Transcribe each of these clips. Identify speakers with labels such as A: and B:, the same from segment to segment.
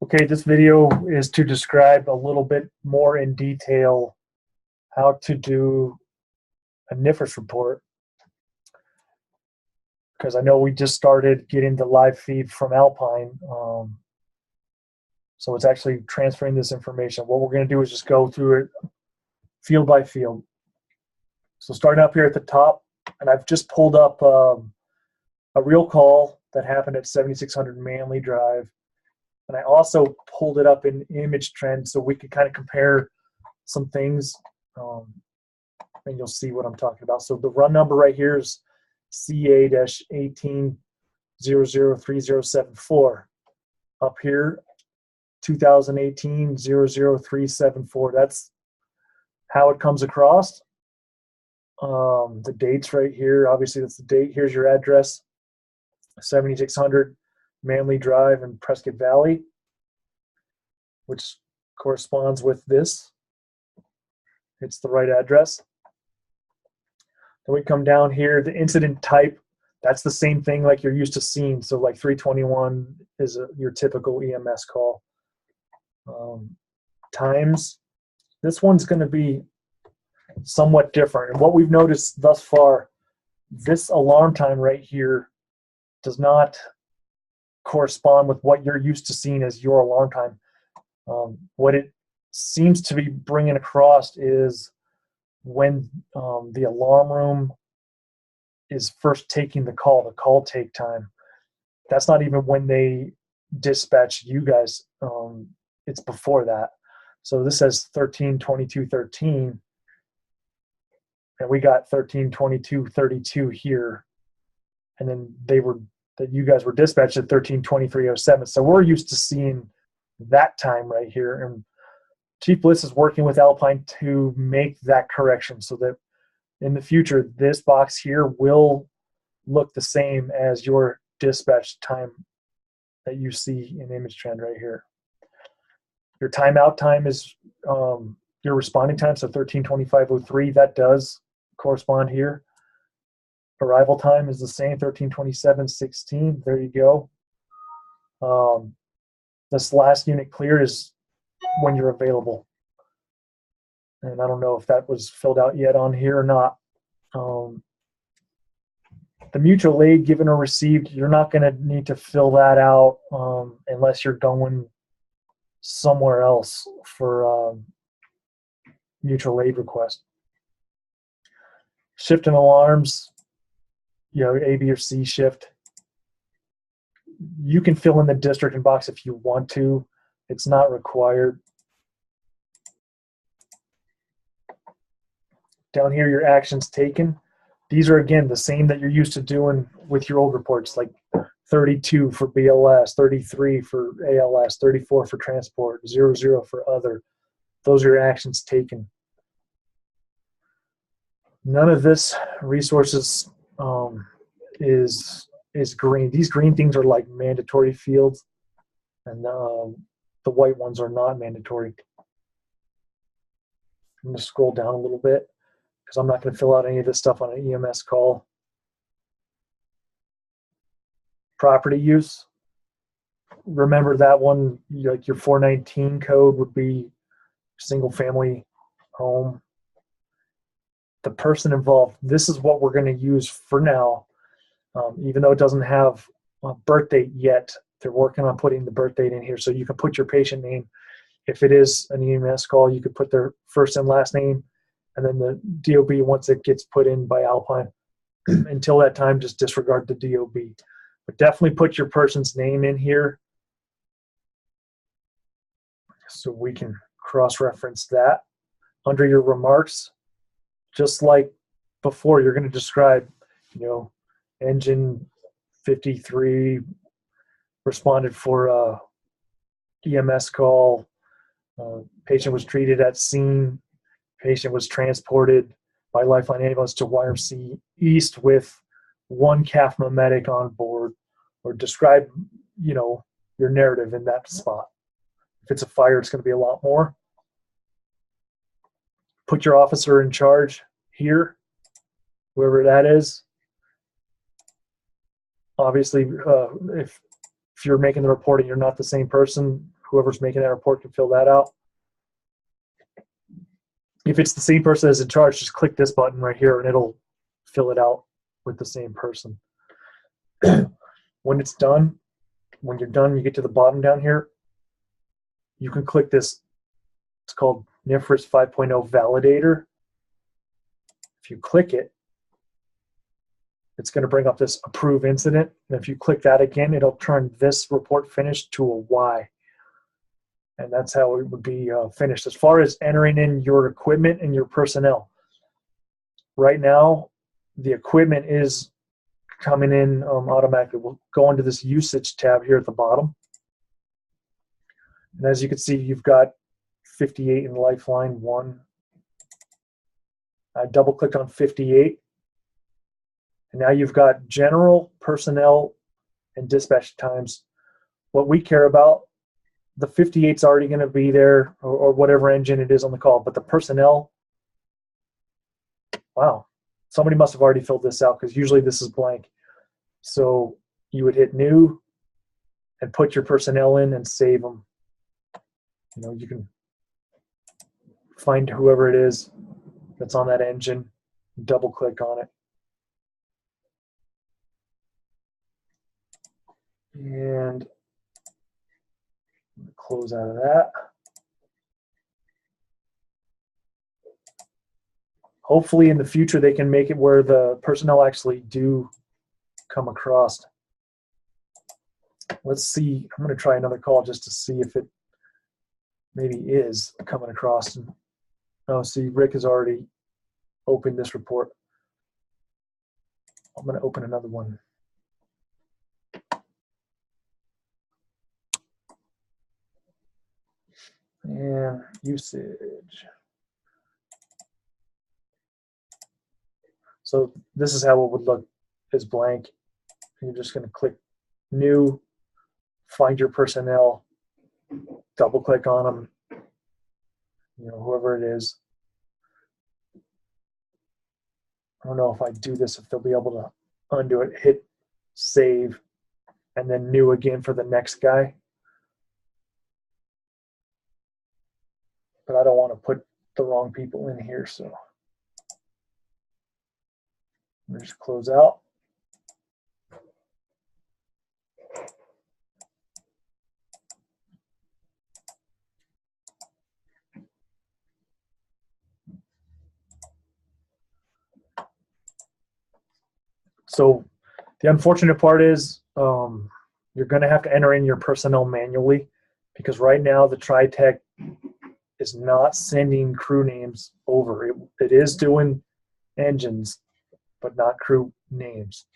A: Okay, this video is to describe a little bit more in detail how to do a NIFRS report, because I know we just started getting the live feed from Alpine. So it's actually transferring this information. What we're going to do is just go through it field by field. So starting up here at the top, and I've just pulled up a real call that happened at 7600 Manley Drive. And I also pulled it up in image trend so we could kind of compare some things, and you'll see what I'm talking about. So the run number right here is CA-18003074. Up here, 2018-00374. That's how it comes across. The dates right here, obviously that's the date. Here's your address, 7600 Manley Drive in Prescott Valley, which corresponds with this. It's the right address. Then we come down here, the incident type, that's the same thing like you're used to seeing. So like 321 is your typical EMS call. Times, this one's going to be somewhat different. And what we've noticed thus far, this alarm time right here does not correspond with what you're used to seeing as your alarm time. What it seems to be bringing across is when the alarm room is first taking the call take time. That's not even when they dispatch you guys. It's before that. So this says 13:22:13, and we got 13:22:32 here, and then you guys were dispatched at 13:23:07. So we're used to seeing that time right here, and Chief Bliss is working with Alpine to make that correction so that in the future this box here will look the same as your dispatch time that you see in image trend right here. Your timeout time is your responding time, so 13:25:03. That does correspond here. Arrival time is the same, 13:27:16. There you go. This last unit clear is when you're available. And I don't know if that was filled out yet on here or not. The mutual aid given or received, you're not going to need to fill that out unless you're going somewhere else for mutual aid request. Shift and alarms, A, B, or C shift. You can fill in the district and box if you want to. It's not required. Down here, your actions taken. These are, again, the same that you're used to doing with your old reports, like 32 for BLS, 33 for ALS, 34 for transport, 00 for other. Those are your actions taken. None of this resources is green. These green things are like mandatory fields, and the white ones are not mandatory. I'm going to scroll down a little bit because I'm not going to fill out any of this stuff on an EMS call. Property use. Remember that one, like your 419 code would be single family home. The person involved, this is what we're going to use for now. Even though it doesn't have a birth date yet, they're working on putting the birth date in here. So you can put your patient name. If it is an EMS call, you could put their first and last name, and then the DOB once it gets put in by Alpine. Until that time, just disregard the DOB. But definitely put your person's name in here so we can cross-reference that. Under your remarks, just like before, you're going to describe, engine 53 responded for a EMS call. Patient was treated at scene. Patient was transported by Lifeline ambulance to YMC East with one CAFMA medic on board. Or describe, your narrative in that spot. If it's a fire, it's going to be a lot more. Put your officer in charge here, whoever that is. Obviously, if you're making the report and you're not the same person, whoever's making that report can fill that out. If it's the same person as in charge, just click this button right here and it'll fill it out with the same person. When it's done, when you're done, you get to the bottom down here, you can click this. It's called NIFRS 5.0 Validator. If you click it, it's going to bring up this approve incident. And if you click that again, it'll turn this report finished to a Y. And that's how it would be finished. As far as entering in your equipment and your personnel, right now, the equipment is coming in automatically. We'll go into this usage tab here at the bottom. And as you can see, you've got 58 in Lifeline 1. I double click on 58. And now you've got general, personnel, and dispatch times. What we care about, the 58's already going to be there, or whatever engine it is on the call. But the personnel, wow, somebody must have already filled this out because usually this is blank. So you would hit new and put your personnel in and save them. You know, you can find whoever it is that's on that engine, double click on it. And close out of that. Hopefully in the future they can make it where the personnel actually do come across. Let's see. I'm going to try another call just to see if it maybe is coming across. Oh, see, Rick has already opened this report. I'm going to open another one. And usage. So this is how it would look as blank. And you're just going to click new, find your personnel, double click on them, you know, whoever it is. I don't know if I do this, if they'll be able to undo it, hit save, and then new again for the next guy. But I don't want to put the wrong people in here, so I'm just close out. So the unfortunate part is you're going to have to enter in your personnel manually because right now the TriTech is not sending crew names over. It is doing engines, but not crew names.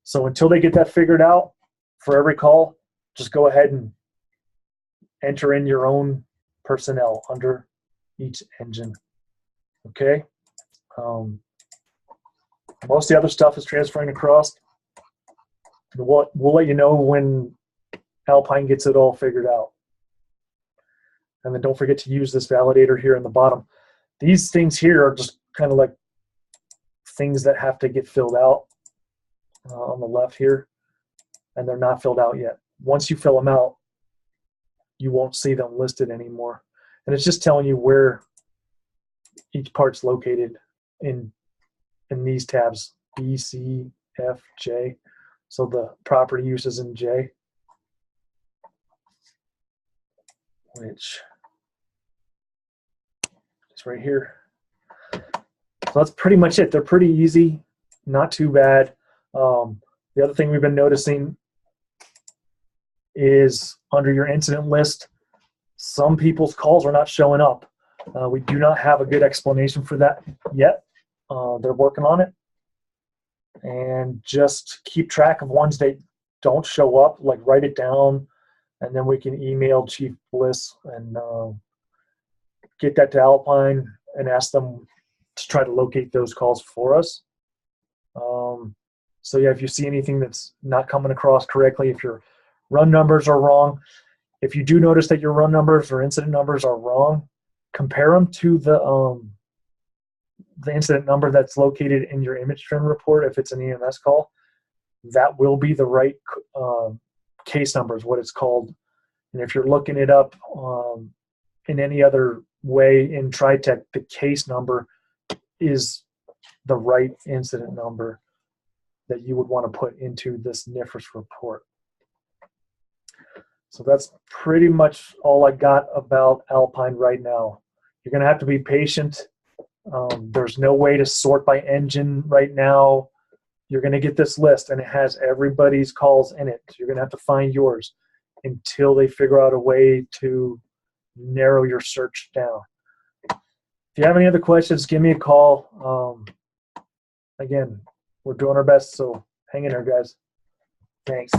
A: So until they get that figured out, for every call, just go ahead and enter in your own personnel under each engine. Okay? Most of the other stuff is transferring across. We'll let you know when Alpine gets it all figured out. And then don't forget to use this validator here in the bottom. These things here are just kind of like things that have to get filled out on the left here, and they're not filled out yet. Once you fill them out, you won't see them listed anymore. And it's just telling you where each part's located in these tabs, B, C, F, J. So the property use is in J, which is right here. So that's pretty much it. They're pretty easy, not too bad. The other thing we've been noticing is under your incident list, some people's calls are not showing up. We do not have a good explanation for that yet. They're working on it. And just keep track of ones that don't show up, like write it down, and then we can email Chief Bliss and get that to Alpine and ask them to try to locate those calls for us. So yeah, if you see anything that's not coming across correctly, if your run numbers are wrong, if you do notice that your run numbers or incident numbers are wrong, compare them to the incident number that's located in your image trend report. If it's an EMS call, that will be the right case number is what it's called. And if you're looking it up in any other way in TriTech, the case number is the right incident number that you would want to put into this NIFRS report. So that's pretty much all I got about Alpine right now. You're going to have to be patient. There's no way to sort by engine right now. You're going to get this list, and it has everybody's calls in it. So you're going to have to find yours until they figure out a way to narrow your search down. If you have any other questions, give me a call. Again, we're doing our best, so hang in there, guys. Thanks.